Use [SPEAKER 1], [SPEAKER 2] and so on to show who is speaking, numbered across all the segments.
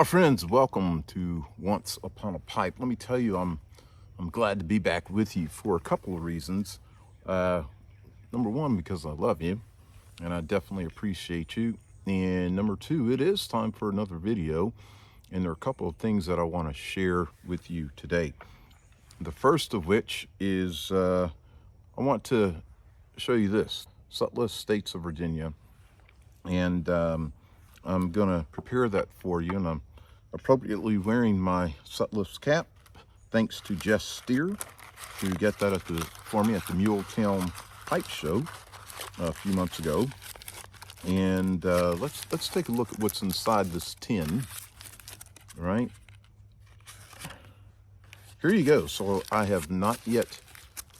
[SPEAKER 1] My friends, welcome to Once Upon a Pipe. Let me tell you, I'm glad to be back with you for a couple of reasons. Number one, because I love you, and I definitely appreciate you. And number two, it is time for another video, and there are a couple of things that I want to share with you today. The first of which is I want to show you this, Sutliff, States of Virginia, and I'm gonna prepare that for you, and I'm appropriately wearing my Sutliff's cap, thanks to Jess Steer, who got that for me at the Muletown Pipe Show a few months ago. And let's take a look at what's inside this tin. All right, here you go. So I have not yet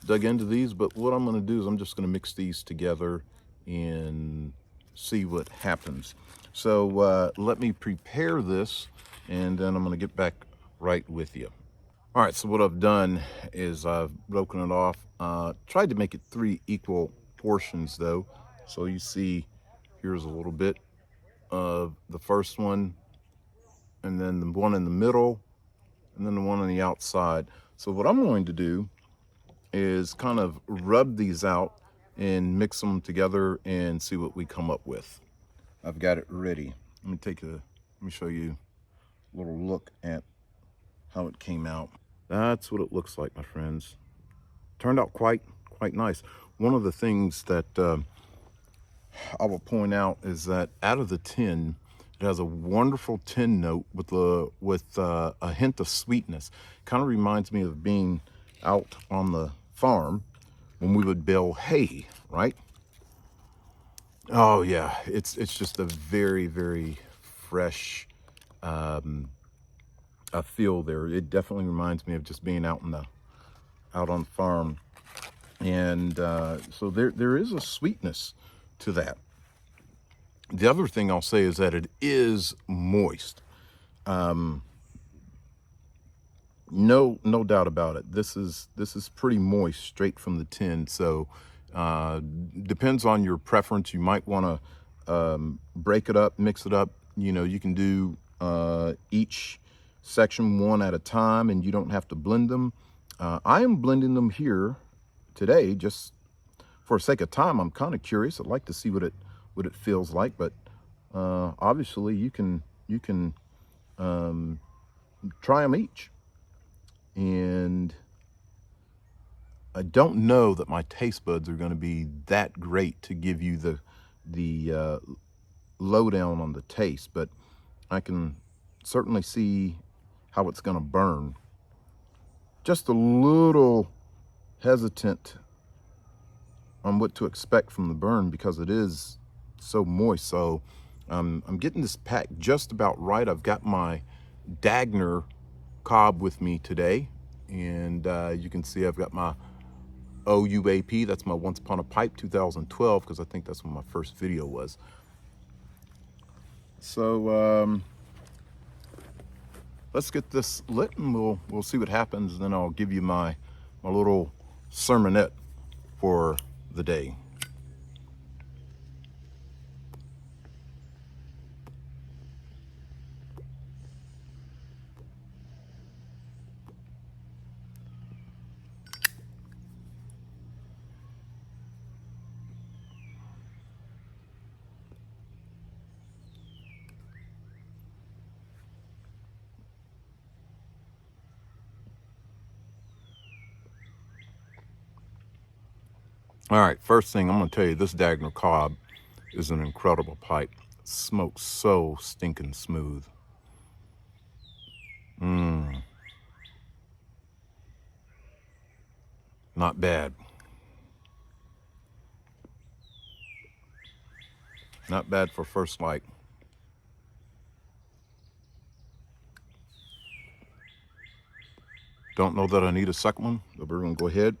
[SPEAKER 1] dug into these, but what I'm going to do is I'm just going to mix these together and see what happens. So let me prepare this, and then I'm going to get back right with you. All right, so what I've done is I've broken it off. Tried to make it 3 equal portions though. So you see, here's a little bit of the first one, and then the one in the middle, and then the one on the outside. So what I'm going to do is kind of rub these out and mix them together and see what we come up with. I've got it ready. Let me show you a little look at how it came out. That's what it looks like, my friends. Turned out quite nice. One of the things that I will point out is that out of the tin, it has a wonderful tin note with a hint of sweetness. Kind of reminds me of being out on the farm when we would bale hay, right? Oh yeah, it's just a very fresh feel there. It definitely reminds me of just being out on the farm, and so there is a sweetness to that. The other thing I'll say is that it is moist. No doubt about it. This is pretty moist straight from the tin. So depends on your preference. You might want to break it up, mix it up. You know, you can do each section one at a time, and you don't have to blend them. I am blending them here today just for sake of time. I'm kind of curious. I'd like to see what it feels like, but obviously you can try them each. And I don't know that my taste buds are going to be that great to give you the lowdown on the taste, but I can certainly see how it's going to burn. Just a little hesitant on what to expect from the burn because it is so moist. So I'm getting this packed just about right. I've got my Dagner cob with me today, and you can see I've got my OUAP. That's my Once Upon a Pipe 2012, because I think that's when my first video was. So let's get this lit, and we'll see what happens. Then I'll give you my little sermonette for the day. All right, first thing I'm going to tell you, this Dagner cob is an incredible pipe. It smokes so stinking smooth. Not bad. Not bad for first light. Don't know that I need a second one, but we're going to go ahead,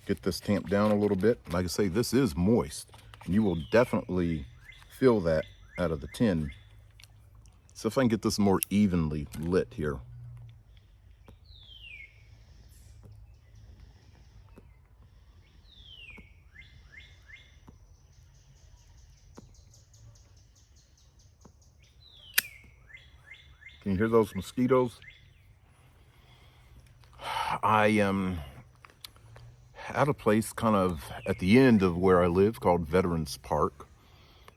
[SPEAKER 1] get this tamped down a little bit. Like I say, this is moist, and you will definitely feel that out of the tin. So if I can get this more evenly lit here. Can you hear those mosquitoes? I am at a place kind of at the end of where I live called Veterans Park.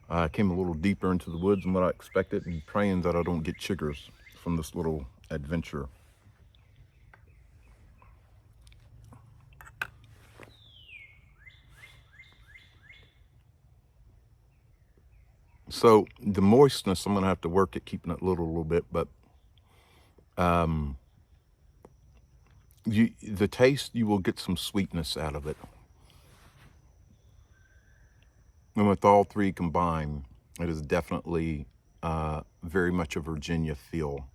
[SPEAKER 1] I came a little deeper into the woods than what I expected, and praying that I don't get chiggers from this little adventure. So the moistness, I'm gonna have to work at keeping it little a little bit, but the taste, you will get some sweetness out of it. And with all three combined, it is definitely very much a Virginia feel.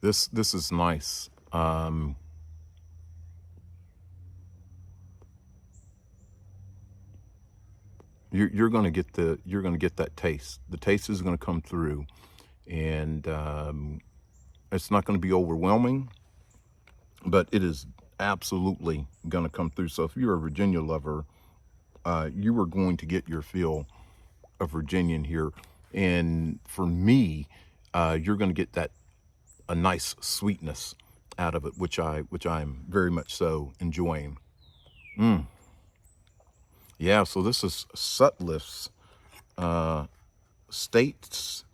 [SPEAKER 1] This is nice. You're going to get that taste. The taste is going to come through, and it's not going to be overwhelming, but it is absolutely going to come through. So if you're a Virginia lover, you are going to get your fill of Virginian here. And for me, you're going to get a nice sweetness out of it, which I'm very much so enjoying. Yeah, so this is Sutliff's States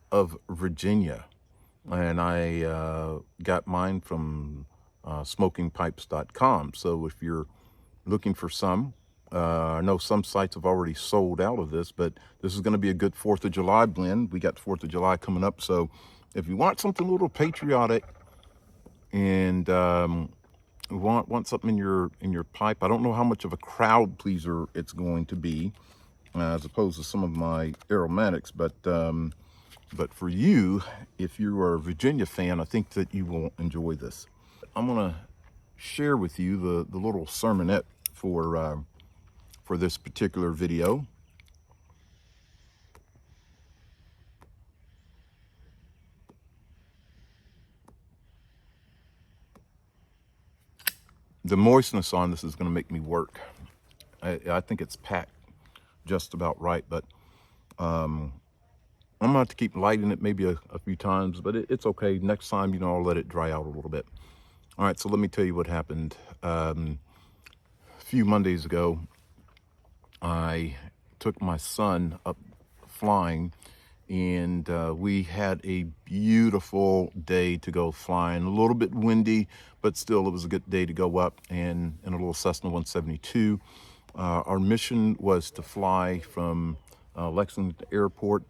[SPEAKER 1] of Virginia, and I got mine from smokingpipes.com. So if you're looking for some, I know some sites have already sold out of this, but this is going to be a good 4th of July blend. We got 4th of July coming up, so if you want something a little patriotic and want something in your pipe, I don't know how much of a crowd pleaser it's going to be, as opposed to some of my aromatics, but for you, if you are a Virginia fan, I think that you will enjoy this. I'm gonna share with you the little sermonette for this particular video. The moistness on this is going to make me work. I think it's packed just about right, but I'm going to have to keep lighting it maybe a few times, but it's okay. Next time, I'll let it dry out a little bit. All right, so let me tell you what happened. A few Mondays ago, I took my son up flying, and we had a beautiful day to go flying. A little bit windy, but still it was a good day to go up, and in a little Cessna 172. Our mission was to fly from Lexington Airport,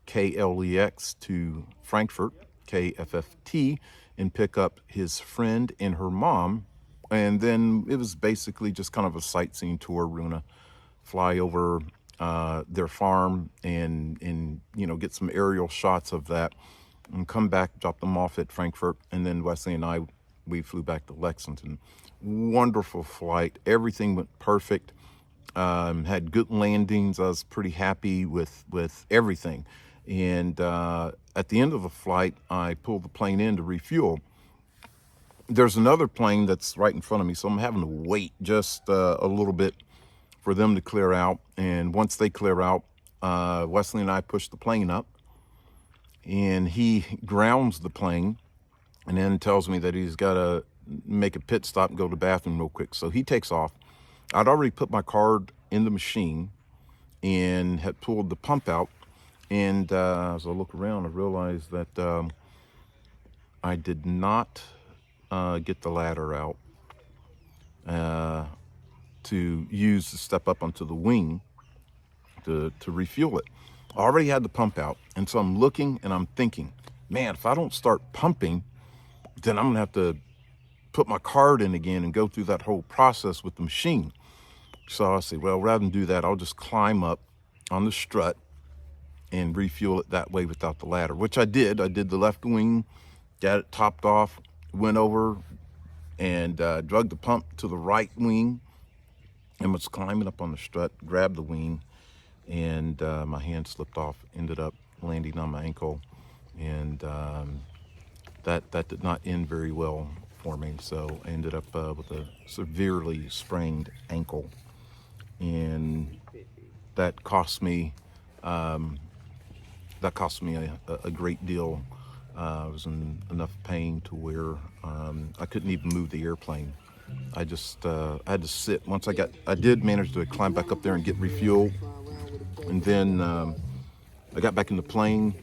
[SPEAKER 1] KLEX, to Frankfurt, KFFT, and pick up his friend and her mom. And then it was basically just kind of a sightseeing tour. We're gonna fly over their farm and get some aerial shots of that, and come back, drop them off at Frankfurt, and then Wesley and I, we flew back to Lexington. Wonderful flight. Everything went perfect. Had good landings. I was pretty happy with everything. And at the end of the flight, I pulled the plane in to refuel. There's another plane that's right in front of me, so I'm having to wait just a little bit for them to clear out. And once they clear out, Wesley and I push the plane up, and he grounds the plane and then tells me that he's got to make a pit stop and go to the bathroom real quick. So he takes off. I'd already put my card in the machine and had pulled the pump out. And as I look around, I realized that I did not get the ladder out to use to step up onto the wing to refuel it. I already had the pump out, and so I'm looking and I'm thinking, man, if I don't start pumping, then I'm gonna have to put my card in again and go through that whole process with the machine. So I say, well, rather than do that, I'll just climb up on the strut and refuel it that way without the ladder, which I did. I did the left wing, got it topped off, went over and drug the pump to the right wing, and was climbing up on the strut, grabbed the wing, and my hand slipped off, ended up landing on my ankle, and that did not end very well for me. So I ended up with a severely sprained ankle, and that cost me That cost me a great deal. I was in enough pain to where I couldn't even move the airplane. I had to sit. I did manage to climb back up there and get refueled, and then I got back in the plane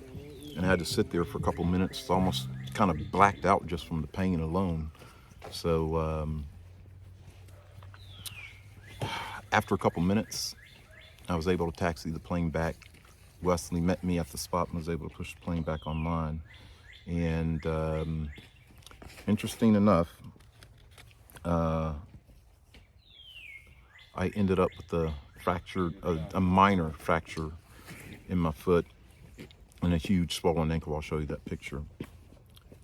[SPEAKER 1] and I had to sit there for a couple minutes, almost kind of blacked out just from the pain alone. So after a couple minutes, I was able to taxi the plane back. Wesley met me at the spot and was able to push the plane back online. And interesting enough, I ended up with a minor fracture in my foot and a huge swollen ankle. I'll show you that picture.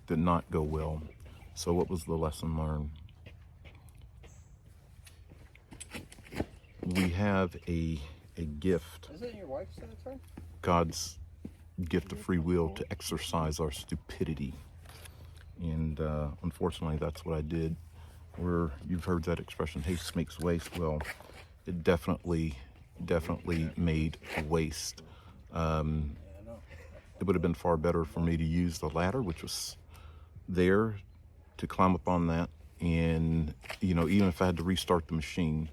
[SPEAKER 1] Did not go well. So what was the lesson learned? We have a gift.
[SPEAKER 2] Is it your wife's turn?
[SPEAKER 1] God's gift of free will to exercise our stupidity. And unfortunately, that's what I did. Where you've heard that expression, haste makes waste. Well, it definitely made waste. It would have been far better for me to use the ladder, which was there, to climb up on that. And, even if I had to restart the machine,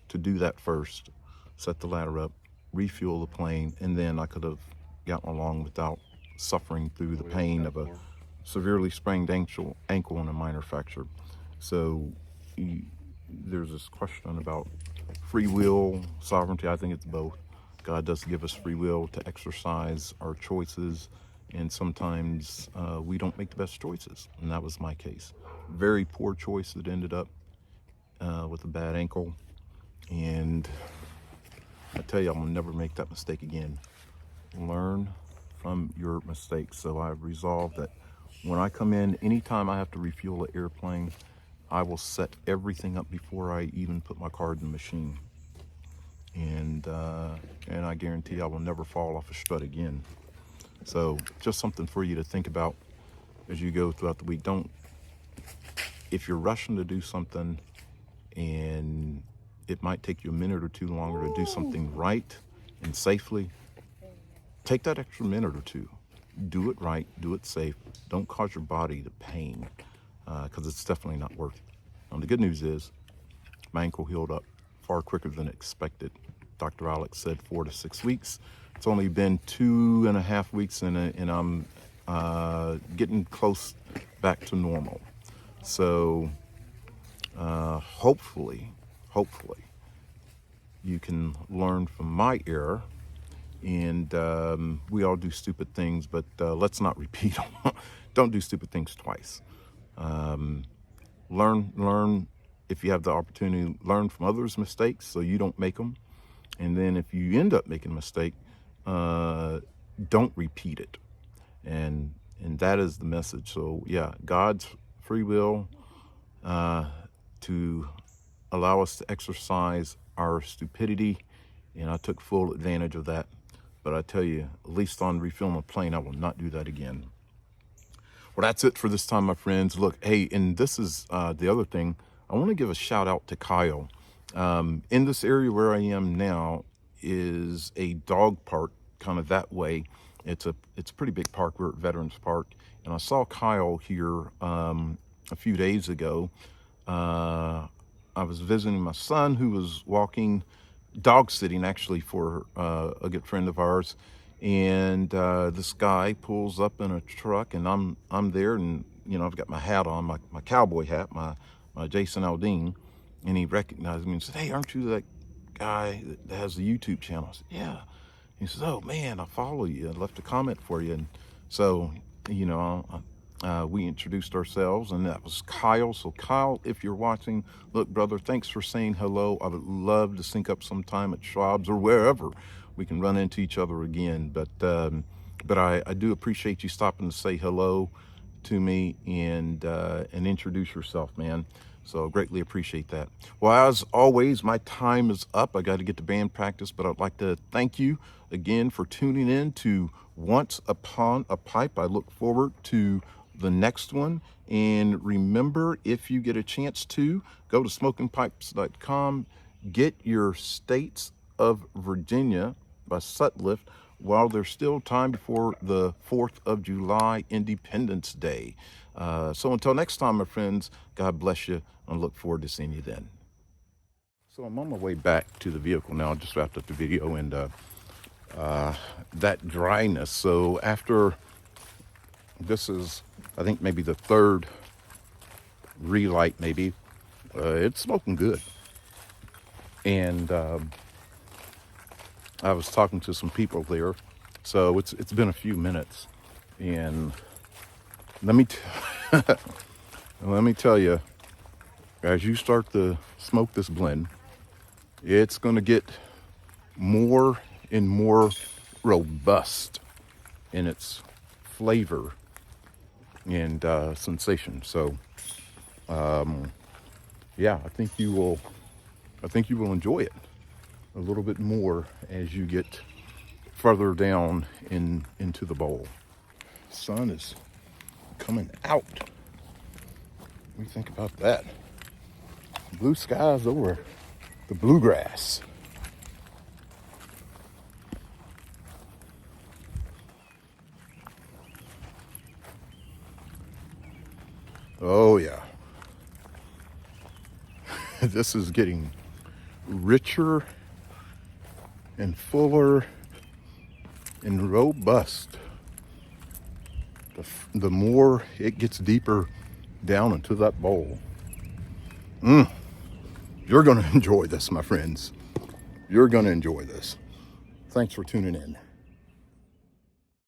[SPEAKER 1] to do that first, set the ladder up, refuel the plane, and then I could have gotten along without suffering through the pain of a severely sprained ankle and a minor fracture. So there's this question about free will, sovereignty. I think it's both. God does give us free will to exercise our choices, and sometimes we don't make the best choices, and that was my case. Very poor choice that ended up with a bad ankle, and I tell you, I'm gonna never make that mistake again. Learn from your mistakes. So I've resolved that when I come in, anytime I have to refuel an airplane, I will set everything up before I even put my card in the machine. And I guarantee I will never fall off a strut again. So just something for you to think about as you go throughout the week. If you're rushing to do something and it might take you a minute or two longer to do something right and safely, take that extra minute or two. Do it right, do it safe. Don't cause your body the pain, because it's definitely not worth it. And the good news is my ankle healed up far quicker than expected. Dr. Alex said 4 to 6 weeks. It's only been 2.5 weeks, and I'm getting close back to normal. So hopefully you can learn from my error. And we all do stupid things, but let's not repeat them. Don't do stupid things twice. Learn if you have the opportunity. Learn from others' mistakes so you don't make them. And then if you end up making a mistake, don't repeat it. And that is the message. So yeah, God's free will to allow us to exercise our stupidity, and I took full advantage of that. But I tell you, at least on refueling a plane, I will not do that again. Well, that's it for this time, my friends. Look, hey, and this is the other thing. I want to give a shout out to Kyle. In this area where I am now is a dog park, kind of that way. It's a pretty big park. We're at Veterans Park, and I saw Kyle here a few days ago. I was visiting my son, who was walking, dog sitting actually, for a good friend of ours, and this guy pulls up in a truck, and I'm there, and I've got my hat on, my cowboy hat, my Jason Aldean, and he recognized me and said, "Hey, aren't you that guy that has the YouTube channel?" I said, "Yeah." He says, "Oh man, I follow you. I left a comment for you." And so we introduced ourselves, and that was Kyle. So Kyle, if you're watching, look, brother, thanks for saying hello. I would love to sync up sometime at Schwab's or wherever we can run into each other again. But I do appreciate you stopping to say hello to me and introduce yourself, man. So greatly appreciate that. Well, as always, my time is up. I got to get to band practice, but I'd like to thank you again for tuning in to Once Upon a Pipe. I look forward to the next one. And remember, if you get a chance to, go to smokingpipes.com, get your States of Virginia by Sutliff while there's still time before the 4th of July, Independence Day. So until next time, my friends, God bless you. I look forward to seeing you then. So I'm on my way back to the vehicle now. I just wrapped up the video, and that dryness. So after, this is, I think, maybe the 3rd relight, maybe, it's smoking good. And I was talking to some people there, so it's been a few minutes, and let me tell you, as you start to smoke this blend, it's going to get more and more robust in its flavor and sensation. So yeah, I think you will enjoy it a little bit more as you get further down into the bowl. Sun is coming out. What do you think about that? Blue skies over the bluegrass. Oh yeah. This is getting richer and fuller and robust. The more it gets deeper down into that bowl. You're going to enjoy this, my friends. You're going to enjoy this. Thanks for tuning in.